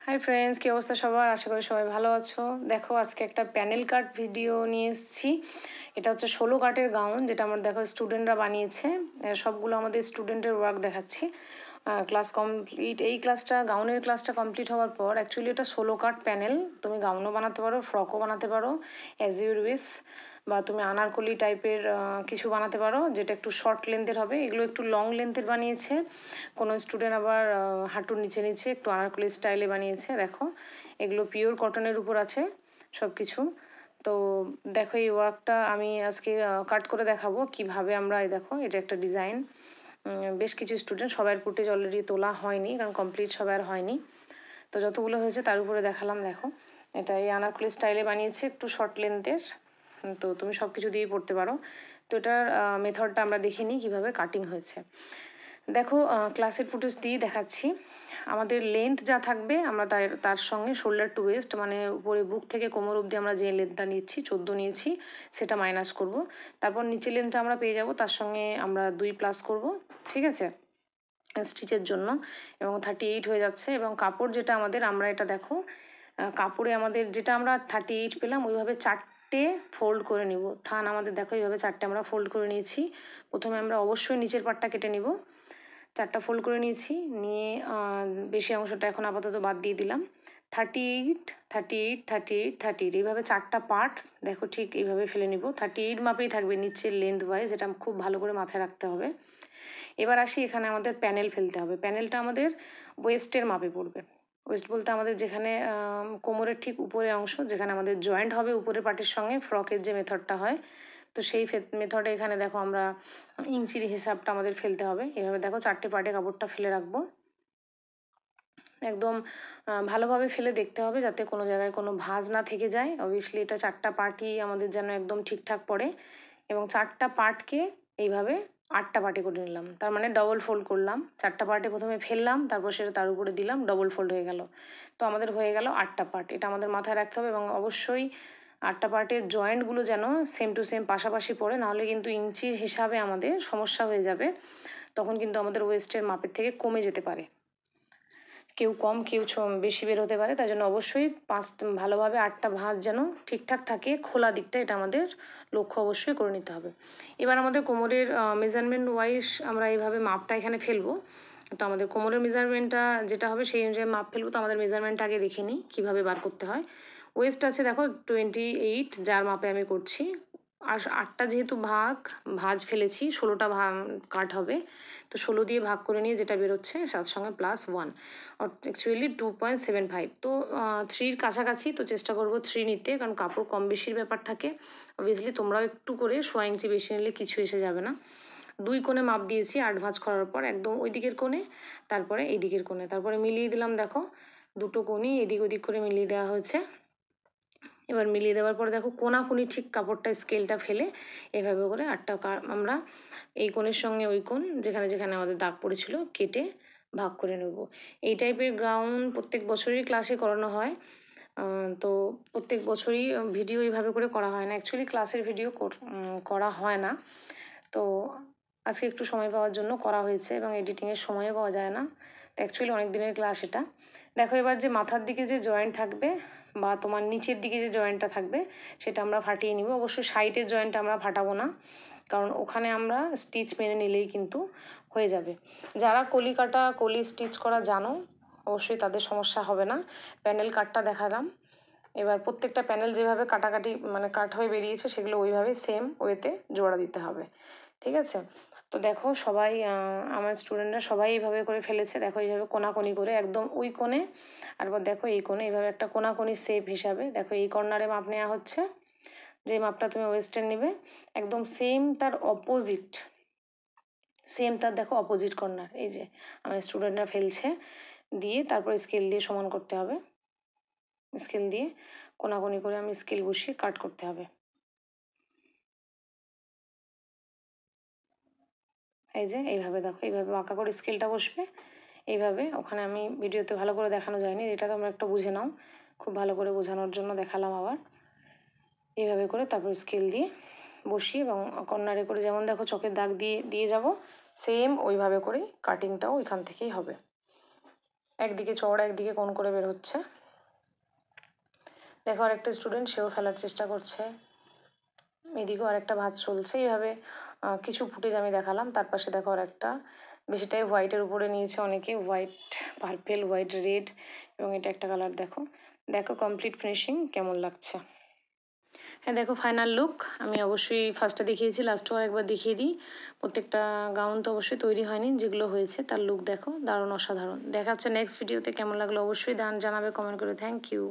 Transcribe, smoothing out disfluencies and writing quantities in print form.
Hi friends, কী অবস্থা সবার? আশা করি সবাই ভালো আছো। দেখো, আজকে একটা প্যানেল কাট ভিডিও নিয়ে এসেছি। এটা হচ্ছে 16 কাটের গাউন, যেটা আমার দেখো স্টুডেন্টরা বানিয়েছে। সবগুলো আমাদের স্টুডেন্টের ওয়ার্ক দেখাচ্ছি। ক্লাস কমপ্লিট, এই ক্লাসটা গাউনের ক্লাসটা কমপ্লিট হওয়ার পর অ্যাকচুয়ালি এটা 16 কাট প্যানেল। তুমি গাউনও বানাতে পারো, ফ্রকও বানাতে পারো, অ্যাজ ইউর উইশ, বা তুমি আনারকলি টাইপের কিছু বানাতে পারো, যেটা একটু শর্ট লেন্থের হবে। এগুলো একটু লং লেন্থের বানিয়েছে। কোনো স্টুডেন্ট আবার হাঁটুর নিচে নিচে একটু আনারকলি স্টাইলে বানিয়েছে। দেখো, এগুলো পিওর কটনের উপর আছে সব কিছু। তো দেখো, এই ওয়ার্কটা আমি আজকে কাট করে দেখাবো কিভাবে আমরা। এই দেখো, এটা একটা ডিজাইন। বেশ কিছু স্টুডেন্ট, সবার ফুটেজ অলরেডি তোলা হয়নি, কারণ কমপ্লিট সবার হয়নি। তো যতগুলো হয়েছে তার উপরে দেখালাম। দেখো, এটা এই আনারকলি স্টাইলে বানিয়েছে, একটু শর্ট লেন্থের। তো তুমি সব কিছু দিয়েই পড়তে পারো। তো এটার মেথডটা আমরা দেখে নিই কীভাবে কাটিং হয়েছে। দেখো, ক্লাসের ফুটেজ দিয়েই দেখাচ্ছি। আমাদের লেন্থ যা থাকবে আমরা তার সঙ্গে শোল্ডার টু ওয়েস্ট, মানে উপরে বুক থেকে কোমর অবধি আমরা যে লেন্থটা নিচ্ছি 14 নিয়েছি, সেটা মাইনাস করব। তারপর নিচে লেন্থটা আমরা পেয়ে যাব, তার সঙ্গে আমরা 2 প্লাস করব। ঠিক আছে, স্টিচের জন্য। এবং 38 হয়ে যাচ্ছে। এবং কাপড় যেটা আমাদের, আমরা এটা দেখো, কাপড়ে আমাদের যেটা আমরা 38 পেলাম, ওইভাবে 4টে ফোল্ড করে নিব। থান আমাদের দেখো এইভাবে 4টে আমরা ফোল্ড করে নিয়েছি। প্রথমে আমরা অবশ্যই নিচের পাটটা কেটে নিব। 4টা ফোল্ড করে নিয়েছি, নিয়ে বেশি অংশটা এখন আপাতত বাদ দিয়ে দিলাম। 38, 38, 38, 38, এইভাবে 4টা পার্ট দেখো ঠিক এইভাবে ফেলে নিব। 38 মাপেই থাকবে নিচের লেন্থ ওয়াইজ, এটা খুব ভালো করে মাথায় রাখতে হবে। এবার আসি, এখানে আমাদের প্যানেল ফেলতে হবে। প্যানেলটা আমাদের ওয়েস্টের মাপে পড়বে। ওয়েস্ট বলতে আমাদের যেখানে কোমরের ঠিক উপরের অংশ, যেখানে আমাদের জয়েন্ট হবে উপরের পার্টের সঙ্গে, ফ্রকের যে মেথডটা হয়। তো সেই মেথডে এখানে দেখো আমরা ইঞ্চির হিসাবটা আমাদের ফেলতে হবে। এভাবে দেখো 4টে পার্টে কাপড়টা ফেলে রাখবো। একদম ভালোভাবে ফেলে দেখতে হবে যাতে কোনো জায়গায় কোনো ভাঁজ না থেকে যায়। অবভিয়াসলি এটা 4টা পার্টই আমাদের যেন একদম ঠিকঠাক পড়ে। এবং 4টা পার্টকে এইভাবে 8টা পার্টে করে নিলাম, তার মানে ডবল ফোল্ড করলাম। 4টা পার্টে প্রথমে ফেললাম, তারপর সেটা তার উপরে দিলাম, ডবল ফোল্ড হয়ে গেল। তো আমাদের হয়ে গেল 8টা পার্ট। এটা আমাদের মাথায় রাখতে হবে। এবং অবশ্যই 8টা পার্টের জয়েন্টগুলো যেন সেম টু সেম পাশাপাশি পড়ে, নাহলে কিন্তু ইঞ্চির হিসাবে আমাদের সমস্যা হয়ে যাবে। তখন কিন্তু আমাদের ওয়েস্টের মাপের থেকে কমে যেতে পারে, কেউ কম কেউ বেশি বের হতে পারে। তাই জন্য অবশ্যই ভালোভাবে 8টা ভাঁজ যেন ঠিকঠাক থাকে খোলা দিকটা, এটা আমাদের লক্ষ্য অবশ্যই করে নিতে হবে। এবার আমাদের কোমরের মেজারমেন্ট ওয়াইজ আমরা এইভাবে মাপটা এখানে ফেলবো। তো আমাদের কোমরের মেজারমেন্টটা যেটা হবে সেই অনুযায়ী মাপ ফেলবো। তো আমাদের মেজারমেন্টটা আগে দেখে নিই কীভাবে বার করতে হয়। ওয়েস্ট আছে দেখো 28, যার মাপে আমি করছি। আর 8টা যেহেতু ভাঁজ ফেলেছি, 16টা কাট হবে। তো 16 দিয়ে ভাগ করে নিয়ে যেটা বেরোচ্ছে তার সঙ্গে +1, অ্যাকচুয়ালি 2.75। তো 3-র কাছাকাছি। তো চেষ্টা করবো 3 নিতে, কারণ কাপড় কম বেশির ব্যাপার থাকে। অবভিয়াসলি তোমরাও একটু করে 1/4 ইঞ্চি বেশি নিলে কিছু এসে যাবে না। 2 কোণে মাপ দিয়েছি 8 ভাঁজ করার পর, একদম ওই দিকের কোণে, তারপরে এই দিকের কোণে, তারপরে মিলিয়ে দিলাম। দেখো, দুটো কোণই এদিক ওদিক করে মিলিয়ে দেওয়া হয়েছে। এবার মিলিয়ে দেওয়ার পরে দেখো কোণাকুনি ঠিক কাপড়টা স্কেলটা ফেলে এভাবে করে 8টা আমরা এই কোণের সঙ্গে ওই কোণ যেখানে যেখানে আমাদের দাগ পড়েছিল কেটে ভাগ করে নেব। এই টাইপের গাউন প্রত্যেক বছরই ক্লাসে করানো হয়। তো প্রত্যেক বছরই ভিডিও এইভাবে করে করা হয় না, অ্যাকচুয়ালি ক্লাসের ভিডিও করা হয় না। তো আজকে একটু সময় পাওয়ার জন্য করা হয়েছে, এবং এডিটিংয়ের সময়ও পাওয়া যায় না। তো অ্যাকচুয়ালি অনেক দিনের ক্লাস এটা। দেখো, এবার যে মাথার দিকে যে জয়েন্ট থাকবে বা তোমার নিচের দিকে যে জয়েন্টটা থাকবে সেটা আমরা ফাটিয়ে নিব। অবশ্যই সাইডের জয়েন্টটা আমরা ফাটাবো না, কারণ ওখানে আমরা স্টিচ মেনে নিলেই কিন্তু হয়ে যাবে। যারা কলি স্টিচ করা জানো, অবশ্যই তাদের সমস্যা হবে না। প্যানেল কাটটা দেখালাম। এবার প্রত্যেকটা প্যানেল যেভাবে কাটাকাটি মানে কাট হয়ে বেরিয়েছে সেগুলো ওইভাবেই সেম ওয়েতে জোড়া দিতে হবে। ঠিক আছে, তো দেখো সবাই, আমার স্টুডেন্টরা সবাই এইভাবে করে ফেলেছে। দেখো এইভাবে কোণাকুনি করে একদম ওই কোণে, আরবার দেখো এই কোণে এইভাবে একটা কোণাকুনি শেপ হিসাবে। দেখো এই কর্নারে মাপ নেওয়া হচ্ছে, যে মাপটা তুমি ওয়েস্টার্ন নেবে একদম সেম তার অপোজিট, সেম তার দেখো অপোজিট কর্নার। এই যে আমার স্টুডেন্টরা ফেলছে, দিয়ে তারপর স্কেল দিয়ে সমান করতে হবে। স্কেল দিয়ে কোণাকুনি করে আমি স্কেল বসিয়ে কাট করতে হবে। এই যে এইভাবে দেখো, এইভাবে বাঁকা করে স্কেলটা বসবে এইভাবে। ওখানে আমি ভিডিওতে ভালো করে দেখানো যায়নি, এটা তোমরা একটা বুঝে নাও। খুব ভালো করে বোঝানোর জন্য দেখালাম আবার। এইভাবে করে তারপর স্কেল দিয়ে বসিয়ে, এবং কর্নারে করে যেমন দেখো চকের দাগ দিয়ে দিয়ে যাব, সেম ওইভাবে করেই কাটিংটাও ওইখান থেকেই হবে। একদিকে চওড়া একদিকে কোণ করে বের হচ্ছে। দেখো আরেকটা স্টুডেন্ট, সেও ফেলার চেষ্টা করছে। এদিকেও আরেকটা ভাঁজ চলছে। এইভাবে কিছু ফুটেজ আমি দেখালাম। তার পাশে দেখো আরেকটা, বেশিটাই হোয়াইটের উপরে নিয়েছে অনেকে, হোয়াইট, পার্পেল, হোয়াইট, রেড, এবং এটা একটা কালার। দেখো দেখো কমপ্লিট ফিনিশিং কেমন লাগছে। হ্যাঁ দেখো ফাইনাল লুক। আমি অবশ্যই ফার্স্টে দেখিয়েছি, লাস্টেও আরেকবার দেখিয়ে দিই। প্রত্যেকটা গাউন তো অবশ্যই তৈরি হয়নি, যেগুলো হয়েছে তার লুক দেখো, দারুণ অসাধারণ। দেখা হচ্ছে নেক্সট ভিডিওতে। কেমন লাগলো অবশ্যই জানাবে কমেন্ট করে। Thank you.